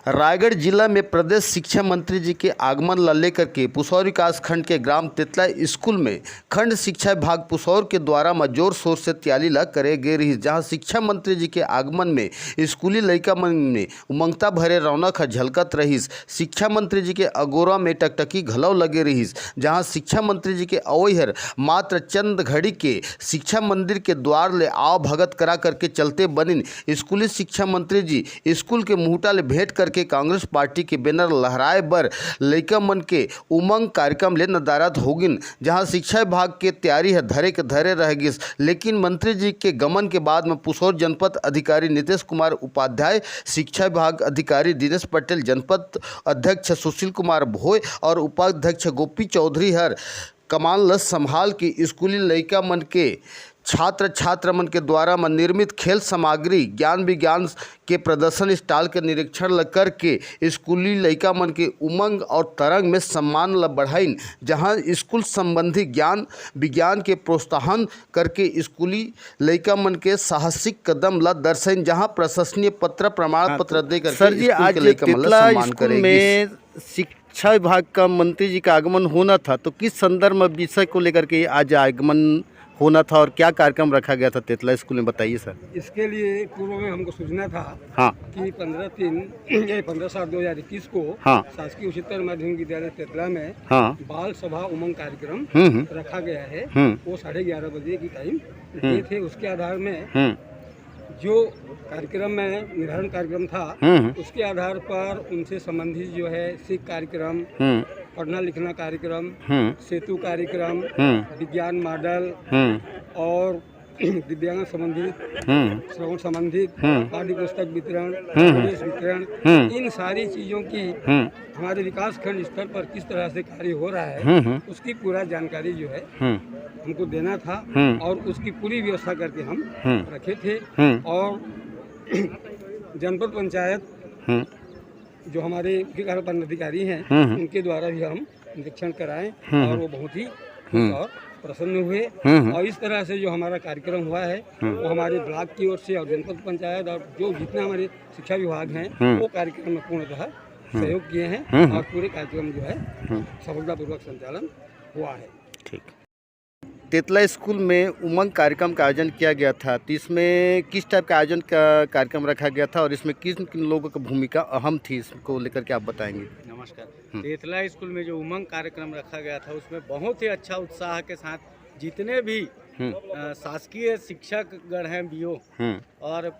रायगढ़ जिला में प्रदेश शिक्षा मंत्री जी के आगमन ला लेकर के पुसौर विकास खंड के ग्राम तेतला स्कूल में खंड शिक्षा विभाग पुसौर के द्वारा में जोर शोर से तैयारी ला करे गए रही, जहां शिक्षा मंत्री जी के आगमन में स्कूली लड़का मन में उमंगता भरे रौनक झलकत रही। शिक्षा मंत्री जी के अगोरा में टकटकी घलव लगे रही, जहां शिक्षा मंत्री जी के अवैहर मात्र चंद घड़ी के शिक्षा मंदिर के द्वार ले आव भगत करा करके चलते बनिन स्कूली शिक्षा मंत्री जी स्कूल के मुहूटा ले भेंट करके कांग्रेस पार्टी के बैनर लहराए बर लइका मन के उमंग कार्यक्रम ले नदारत होगिन, जहां शिक्षा विभाग के तैयारी है धरे के धरे रह गिस। लेकिन मंत्री जी के गमन के बाद में पुसौर जनपद अधिकारी नीतीश कुमार उपाध्याय, शिक्षा विभाग अधिकारी दिनेश पटेल, जनपद अध्यक्ष सुशील कुमार भोय और उपाध्यक्ष गोपी चौधरी हर कमान ल संभाल के स्कूली लइका मन के छात्र मन के द्वारा में निर्मित खेल सामग्री ज्ञान विज्ञान के प्रदर्शन स्टॉल के निरीक्षण करके स्कूली लइका मन के उमंग और तरंग में सम्मान ल बढ़ाइन, जहां स्कूल संबंधी ज्ञान विज्ञान के प्रोत्साहन करके स्कूली लइका मन के साहसिक कदम ला दर्शाइन, जहां प्रशंसनीय पत्र प्रमाण पत्र दे करके सर जी आज तेतला स्कूल में शिक्षा विभाग का मंत्री जी का आगमन होना था, तो किस संदर्भ में विषय को लेकर के आज आगमन होना था और क्या कार्यक्रम रखा गया था तेतला स्कूल में, बताइए सर। इसके लिए पूर्व में हमको सूचना था हाँ कि 15/3/2021 को हाँ शासकीय उच्चतर माध्यमिक विद्यालय तेतला में हाँ बाल सभा उमंग कार्यक्रम रखा गया है। वो 11:30 बजे की टाइम ये थे। उसके आधार में जो कार्यक्रम में निर्धारण कार्यक्रम था उसके आधार पर उनसे संबंधित जो है सिख कार्यक्रम, पढ़ना लिखना कार्यक्रम, सेतु कार्यक्रम, विज्ञान मॉडल और दिव्यांग संबंधित, श्रवण संबंधित पाठ्य पुस्तक वितरण, उपदेश वितरण, इन सारी चीजों की हमारे विकास खंड स्तर पर किस तरह से कार्य हो रहा है उसकी पूरा जानकारी जो है हमको देना था और उसकी पूरी व्यवस्था करके हम रखे थे। और जनपद पंचायत जो हमारे अधिकारी हैं उनके द्वारा भी हम निरीक्षण कराएं और वो बहुत ही खुश और प्रसन्न हुए। और इस तरह से जो हमारा कार्यक्रम हुआ है वो हमारे ब्लॉक की ओर से और जनपद पंचायत और जो जितना हमारे शिक्षा विभाग हैं वो कार्यक्रम में पूर्णतः सहयोग किए हैं और पूरे कार्यक्रम जो है सफलतापूर्वक संचालन हुआ है। ठीक। तेतला स्कूल में उमंग कार्यक्रम का आयोजन किया गया था, तो इसमें किस टाइप का आयोजन का कार्यक्रम रखा गया था और इसमें किन किन लोगों की भूमिका अहम थी, इसको लेकर के आप बताएंगे। नमस्कार। तेतला स्कूल में जो उमंग कार्यक्रम रखा गया था उसमें बहुत ही अच्छा उत्साह के साथ जितने भी शासकीय शिक्षकगण हैं बीओ और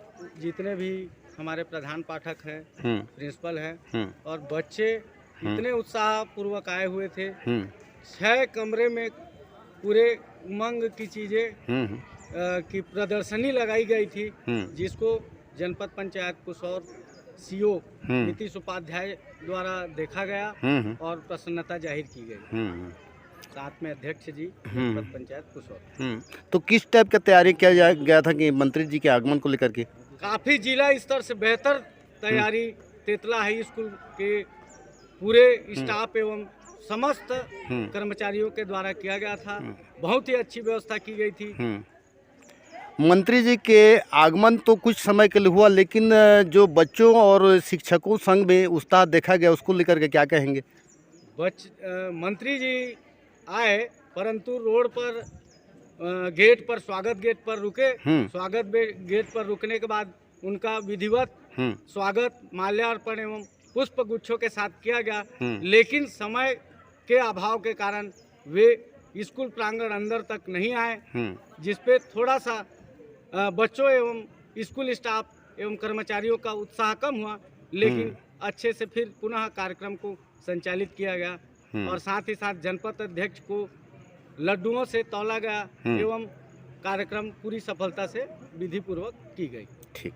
जितने भी हमारे प्रधान पाठक हैं, प्रिंसिपल हैं और बच्चे इतने उत्साह पूर्वक आए हुए थे। 6 कमरे में पूरे उमंग की चीजें की प्रदर्शनी लगाई गई थी, जिसको जनपद पंचायत पुसौर सीओ नीतीश उपाध्याय द्वारा देखा गया और प्रसन्नता जाहिर की गई। साथ में अध्यक्ष जी जनपद पंचायत पुसौर। तो किस टाइप का तैयारी किया गया था कि मंत्री जी के आगमन को लेकर के? काफी जिला स्तर से बेहतर तैयारी तेतला हाई स्कूल के पूरे स्टाफ एवं समस्त कर्मचारियों के द्वारा किया गया था। बहुत ही अच्छी व्यवस्था की गई थी। मंत्री जी के आगमन तो कुछ समय के लिए हुआ, लेकिन जो बच्चों और शिक्षकों संग में उत्साह देखा गया उसको लेकर के क्या कहेंगे? मंत्री जी आए परंतु रोड पर गेट पर स्वागत गेट पर रुके। स्वागत गेट पर रुकने के बाद उनका विधिवत स्वागत माल्यार्पण एवं पुष्प गुच्छों के साथ किया गया, लेकिन समय के अभाव के कारण वे स्कूल प्रांगण अंदर तक नहीं आए, जिसपे थोड़ा सा बच्चों एवं स्कूल स्टाफ एवं कर्मचारियों का उत्साह कम हुआ। लेकिन अच्छे से फिर पुनः कार्यक्रम को संचालित किया गया और साथ ही साथ जनपद अध्यक्ष को लड्डुओं से तौला गया एवं कार्यक्रम पूरी सफलता से विधि पूर्वक की गई। ठीक।